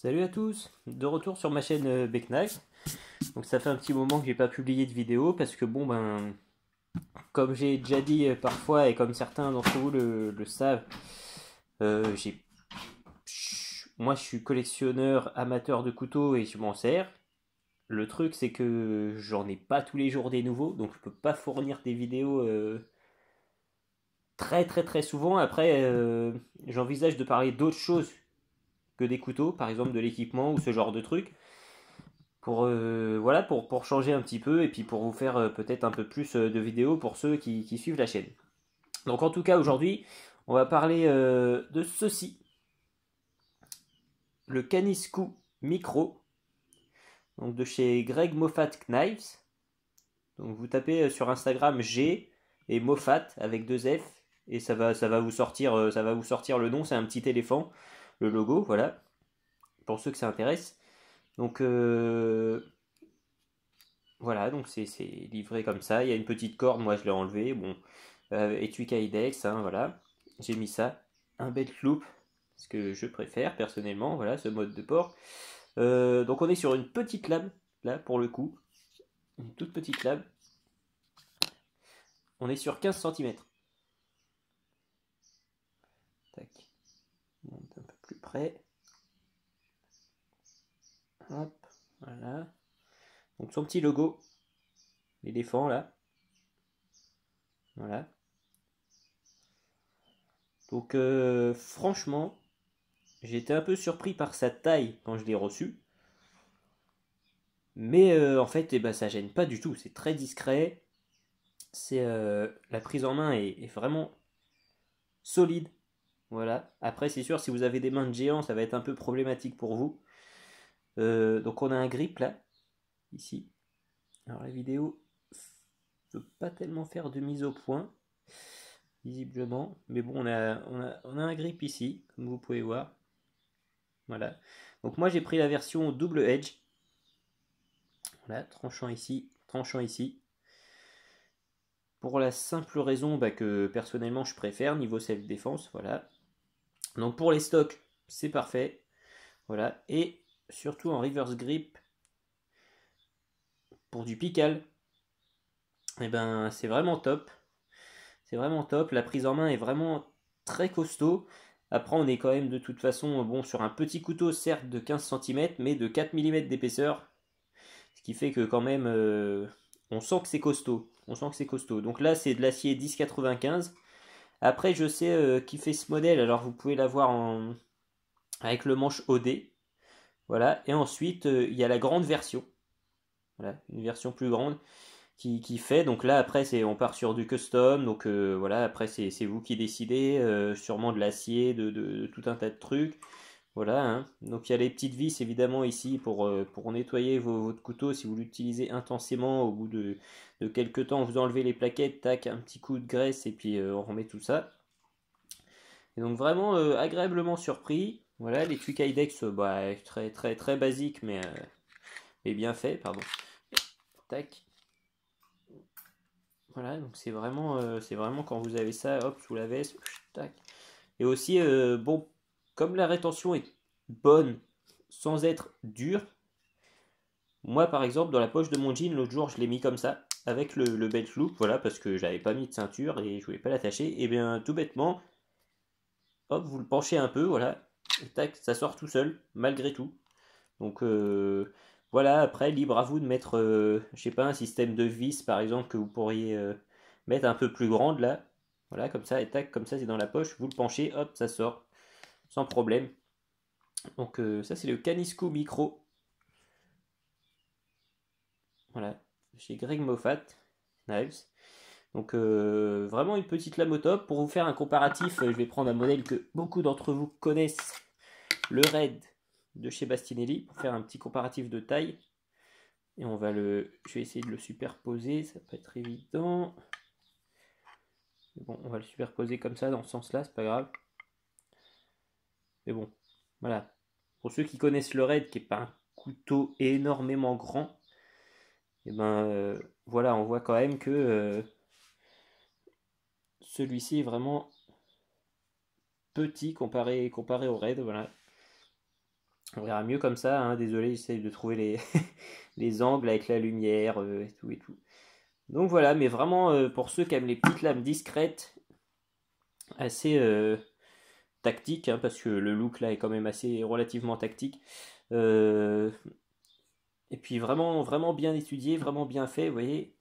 Salut à tous, de retour sur ma chaîne Becknack. Donc ça fait un petit moment que j'ai pas publié de vidéo parce que bon ben comme j'ai déjà dit parfois et comme certains d'entre vous le savent, j'ai moi je suis collectionneur amateur de couteaux et je m'en sers. Le truc c'est que j'en ai pas tous les jours des nouveaux, donc je peux pas fournir des vidéos très souvent. Après j'envisage de parler d'autres choses que des couteaux, par exemple de l'équipement ou ce genre de trucs. Pour, voilà, pour changer un petit peu et puis pour vous faire peut-être un peu plus de vidéos pour ceux qui suivent la chaîne. Donc en tout cas aujourd'hui, on va parler de ceci, le Canisco Micro, donc de chez Greg Moffat Knives. Donc vous tapez sur Instagram G et Moffat avec deux F et ça va vous sortir le nom, c'est un petit éléphant, le logo, voilà, pour ceux que ça intéresse. Donc voilà, donc c'est livré comme ça. Il y a une petite corde, moi je l'ai enlevé. Bon, étui Kydex, hein, voilà. J'ai mis ça. Un belt loop, ce que je préfère personnellement, voilà, ce mode de port. Donc on est sur une petite lame, là, pour le coup. Une toute petite lame. On est sur 15 centimètres. Tac. On monte un peu plus près. Hop, voilà. Donc son petit logo, l'éléphant là. Voilà. Donc franchement, j'ai été un peu surpris par sa taille quand je l'ai reçu. Mais en fait, eh ben, ça gêne pas du tout. C'est très discret. La prise en main est vraiment solide. Voilà. Après, c'est sûr, si vous avez des mains de géant, ça va être un peu problématique pour vous. Donc, on a un grip là, ici. Alors, la vidéo ne peut pas tellement faire de mise au point, visiblement. Mais bon, on a un grip ici, comme vous pouvez voir. Voilà. Donc, moi, j'ai pris la version double edge. Voilà, tranchant ici, tranchant ici. Pour la simple raison bah, que personnellement je préfère niveau self-défense, voilà. Donc pour les stocks, c'est parfait, voilà. Et surtout en reverse grip, pour du pical, et ben c'est vraiment top. C'est vraiment top. La prise en main est vraiment très costaud. Après, on est quand même de toute façon bon sur un petit couteau, certes de 15 centimètres mais de 4 millimètres d'épaisseur. Ce qui fait que quand même, on sent que c'est costaud. On sent que c'est costaud. Donc là, c'est de l'acier 10,95. Après, je sais qui fait ce modèle. Alors, vous pouvez l'avoir avec le manche OD. Voilà. Et ensuite, il y a la grande version. Voilà, une version plus grande qui fait. Donc là, après, on part sur du custom. Donc voilà, après, c'est vous qui décidez. Sûrement de l'acier, de tout un tas de trucs. Voilà, hein. Donc il y a les petites vis évidemment ici pour nettoyer votre couteau si vous l'utilisez intensément. Au bout de quelques temps, vous enlevez les plaquettes, tac, un petit coup de graisse et puis on remet tout ça. Et donc vraiment agréablement surpris. Voilà, les Twig Kydex, bah, très basique mais bien fait, pardon. Tac. Voilà, donc c'est vraiment quand vous avez ça, hop, sous la veste, tac. Et aussi, bon, comme la rétention est bonne sans être dure, moi par exemple, dans la poche de mon jean, l'autre jour, je l'ai mis comme ça, avec le belt loop, voilà, parce que j'avais pas mis de ceinture et je voulais pas l'attacher. Et bien, tout bêtement, hop, vous le penchez un peu, voilà, et tac, ça sort tout seul, malgré tout. Donc voilà, après, libre à vous de mettre, je sais pas, un système de vis par exemple que vous pourriez mettre un peu plus grande là. Voilà, comme ça, et tac, comme ça c'est dans la poche, vous le penchez, hop, ça sort, sans problème. Donc ça c'est le Canisco Micro, voilà, chez Greg Moffat Knives. Donc vraiment une petite lame au top. Pour vous faire un comparatif, je vais prendre un modèle que beaucoup d'entre vous connaissent, le Red de chez Bastinelli, pour faire un petit comparatif de taille. Et je vais essayer de le superposer, ça peut être évident. Mais bon, on va le superposer comme ça, dans ce sens-là, c'est pas grave. Mais bon, voilà. Pour ceux qui connaissent le raid, qui n'est pas un couteau énormément grand, et ben voilà, on voit quand même que celui-ci est vraiment petit comparé au raid, voilà. On verra mieux comme ça, hein. Désolé, j'essaye de trouver les, les angles avec la lumière et tout et tout. Donc voilà, mais vraiment pour ceux qui aiment les petites lames discrètes, assez tactiques, hein, parce que le look là est quand même assez relativement tactique. Euh, et puis vraiment, vraiment bien étudié, vraiment bien fait, vous voyez,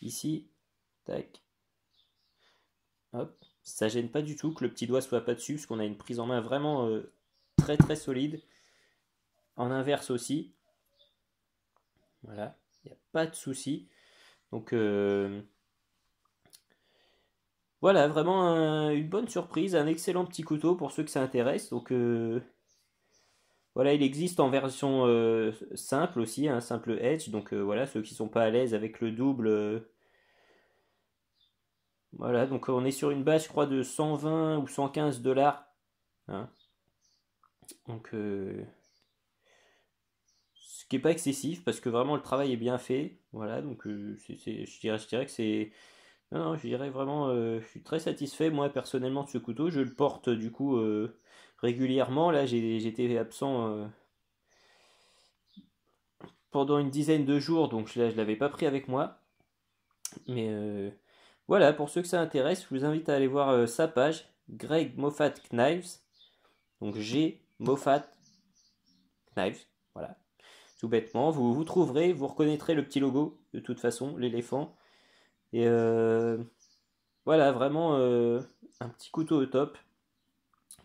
ici, tac, hop, ça gêne pas du tout que le petit doigt soit pas dessus, parce qu'on a une prise en main vraiment très très solide. En inverse aussi, voilà, il n'y a pas de souci. Donc voilà, vraiment une bonne surprise, un excellent petit couteau pour ceux que ça intéresse. Donc voilà, il existe en version simple aussi, un simple Edge. Donc voilà, ceux qui sont pas à l'aise avec le double. Voilà, donc on est sur une base, je crois, de 120 ou 115 dollars, hein. Donc ce qui est pas excessif parce que vraiment le travail est bien fait. Voilà, donc je dirais que c'est. Non, non, je dirais vraiment, je suis très satisfait moi personnellement de ce couteau. Je le porte du coup régulièrement. Là, j'étais absent pendant une dizaine de jours, donc je l'avais pas pris avec moi. Mais voilà, pour ceux que ça intéresse, je vous invite à aller voir sa page, Greg Moffat Knives. Donc G Moffat Knives. Voilà, tout bêtement. Vous trouverez, vous reconnaîtrez le petit logo de toute façon, l'éléphant. Et voilà, vraiment un petit couteau au top.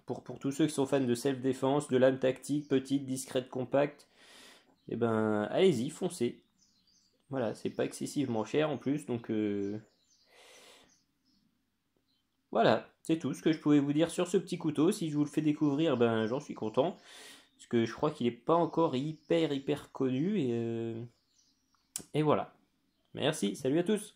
Pour tous ceux qui sont fans de self-défense, de lame tactique, petite, discrète, compacte, et ben allez-y, foncez. Voilà, c'est pas excessivement cher en plus, donc voilà, c'est tout ce que je pouvais vous dire sur ce petit couteau. Si je vous le fais découvrir, ben j'en suis content. Parce que je crois qu'il n'est pas encore hyper connu. Et voilà. Merci, salut à tous.